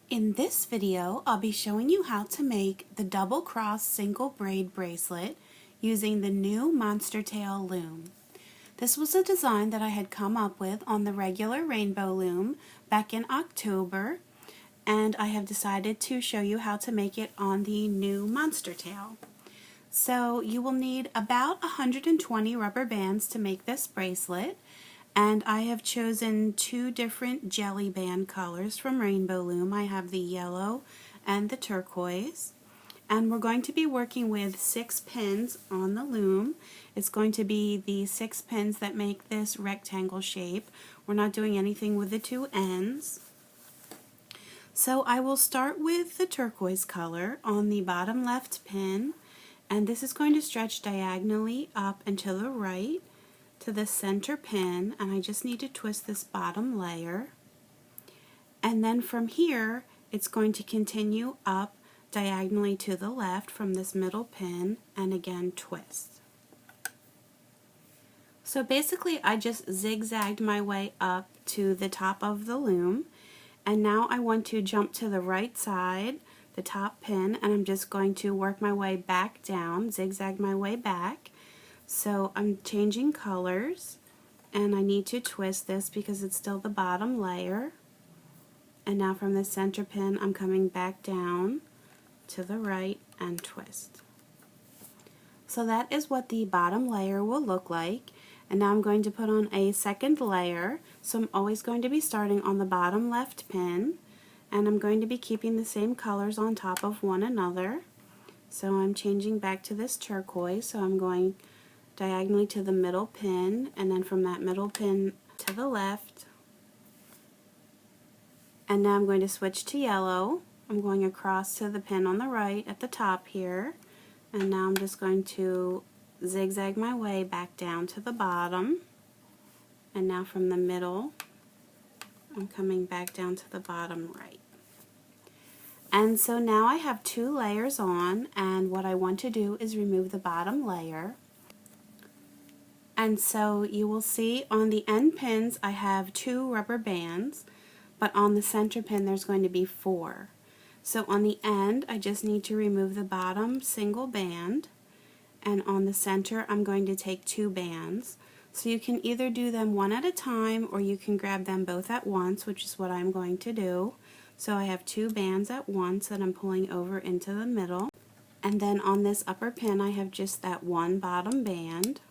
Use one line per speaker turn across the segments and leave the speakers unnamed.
In this video, I'll be showing you how to make the Double Cross Single Braid bracelet using the new Monster Tail Loom. This was a design that I had come up with on the regular rainbow loom back in October, and I have decided to show you how to make it on the new Monster Tail. So you will need about 120 rubber bands to make this bracelet, and I have chosen two different jelly band colors from Rainbow Loom. I have the yellow and the turquoise. And we're going to be working with 6 pins on the loom. It's going to be the 6 pins that make this rectangle shape. We're not doing anything with the two ends. So I will start with the turquoise color on the bottom left pin, and this is going to stretch diagonally up and to the right to the center pin, and I just need to twist this bottom layer, and then from here it's going to continue up diagonally to the left from this middle pin and again twist. So basically I just zigzagged my way up to the top of the loom, and now I want to jump to the right side, the top pin, and I'm just going to work my way back down, zigzag my way back. So I'm changing colors, and I need to twist this because it's still the bottom layer. And now from the center pin I'm coming back down to the right and twist. So that is what the bottom layer will look like. And now I'm going to put on a second layer. So I'm always going to be starting on the bottom left pin, and I'm going to be keeping the same colors on top of one another. So I'm changing back to this turquoise, so I'm going diagonally to the middle pin, and then from that middle pin to the left. And now I'm going to switch to yellow. I'm going across to the pin on the right at the top here, and now I'm just going to zigzag my way back down to the bottom, and now from the middle I'm coming back down to the bottom right. And so now I have 2 layers on, and what I want to do is remove the bottom layer. And so you will see on the end pins I have 2 rubber bands, but on the center pin there's going to be 4. So on the end I just need to remove the bottom single band, and on the center I'm going to take 2 bands. So you can either do them one at a time, or you can grab them both at once, which is what I'm going to do. So I have 2 bands at once that I'm pulling over into the middle, and then on this upper pin I have just that 1 bottom band.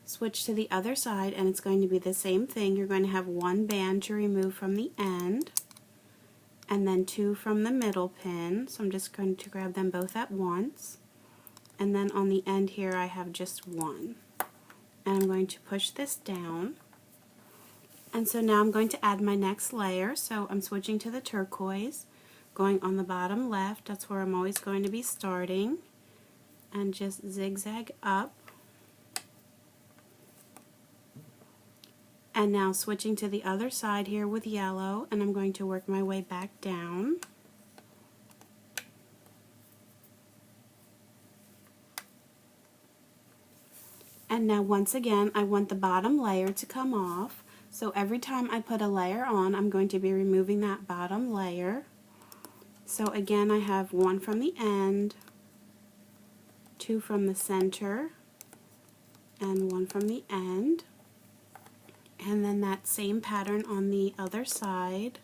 Switch to the other side, and it's going to be the same thing. You're going to have 1 band to remove from the end, and then 2 from the middle pin. So I'm just going to grab them both at once, and then on the end here I have just 1. And I'm going to push this down. And so now I'm going to add my next layer. So I'm switching to the turquoise, going on the bottom left. That's where I'm always going to be starting, and just zigzag up. And now switching to the other side here with yellow, and I'm going to work my way back down. And now once again I want the bottom layer to come off. So every time I put a layer on, I'm going to be removing that bottom layer. So again I have 1 from the end, 2 from the center, and 1 from the end. And then that same pattern on the other side.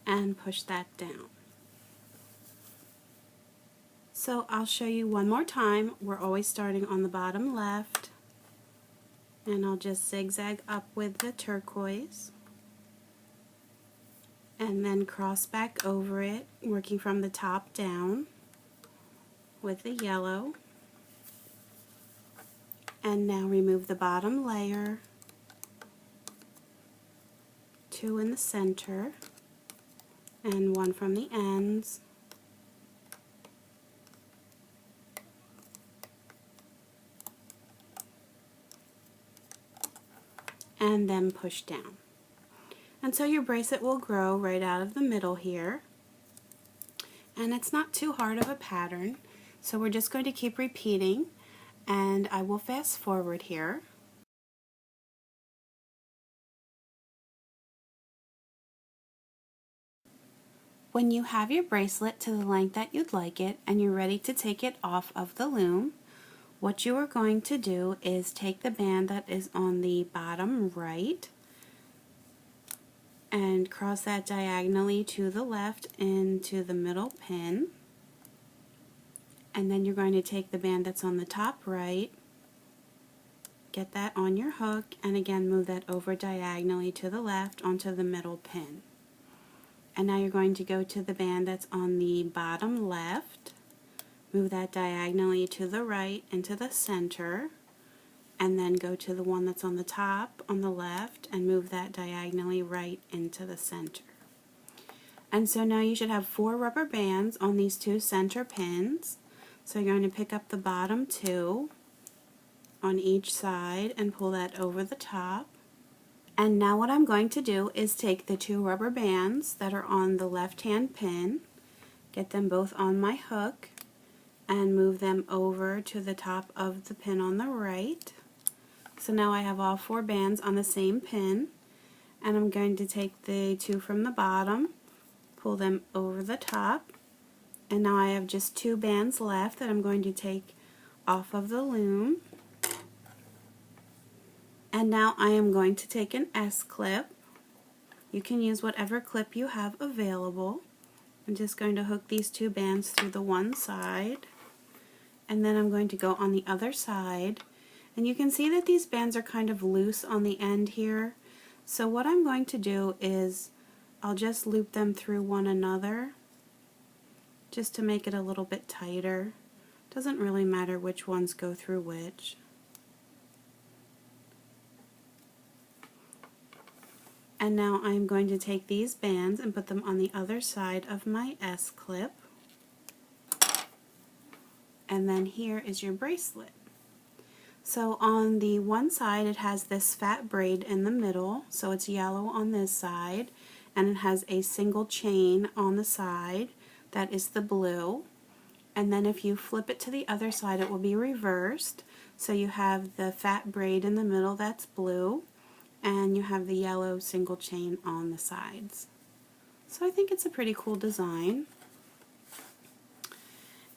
And push that down. So I'll show you one more time. We're always starting on the bottom left, and I'll just zigzag up with the turquoise, and then cross back over it, working from the top down with the yellow, and now remove the bottom layer, 2 in the center, and 1 from the ends, and then push down. And so your bracelet will grow right out of the middle here, and it's not too hard of a pattern. So we're just going to keep repeating, And I will fast forward here. When you have your bracelet to the length that you'd like it and you're ready to take it off of the loom, what you are going to do is take the band that is on the bottom right and cross that diagonally to the left into the middle pin. And then you're going to take the band that's on the top right, get that on your hook, and again move that over diagonally to the left onto the middle pin. And now you're going to go to the band that's on the bottom left, move that diagonally to the right into the center, and then go to the one that's on the top on the left and move that diagonally right into the center. And so now you should have 4 rubber bands on these 2 center pins. So you're going to pick up the bottom 2 on each side and pull that over the top. And now what I'm going to do is take the 2 rubber bands that are on the left hand pin, get them both on my hook, and move them over to the top of the pin on the right. So now I have all 4 bands on the same pin, and I'm going to take the 2 from the bottom, pull them over the top, and now I have just 2 bands left that I'm going to take off of the loom. And now I am going to take an S-clip. You can use whatever clip you have available. I'm just going to hook these 2 bands through the one side, and then I'm going to go on the other side. And you can see that these bands are kind of loose on the end here. So what I'm going to do is I'll just loop them through one another just to make it a little bit tighter. Doesn't really matter which ones go through which. And now I'm going to take these bands and put them on the other side of my S-clip. And then here is your bracelet. So on the one side it has this fat braid in the middle, so it's yellow on this side, and it has a single chain on the side that is the blue. And then if you flip it to the other side it will be reversed, so you have the fat braid in the middle that's blue, and you have the yellow single chain on the sides. So I think it's a pretty cool design.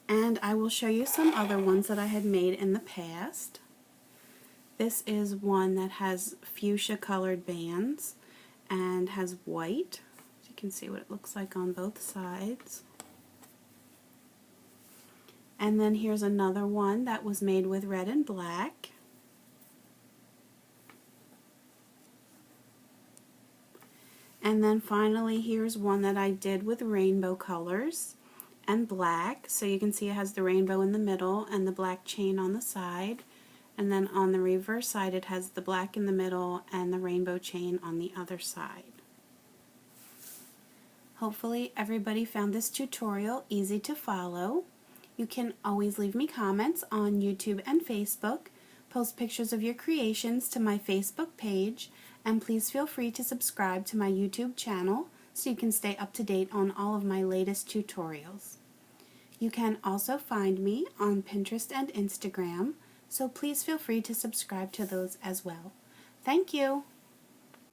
And I will show you some other ones that I had made in the past. This is one that has fuchsia colored bands and has white. So you can see what it looks like on both sides. And then here's another one that was made with red and black. And then finally here's one that I did with rainbow colors and black. So you can see it has the rainbow in the middle and the black chain on the side. And then on the reverse side it has the black in the middle and the rainbow chain on the other side. Hopefully everybody found this tutorial easy to follow. You can always leave me comments on YouTube and Facebook, post pictures of your creations to my Facebook page, and please feel free to subscribe to my YouTube channel so you can stay up to date on all of my latest tutorials. You can also find me on Pinterest and Instagram, so please feel free to subscribe to those as well. Thank you!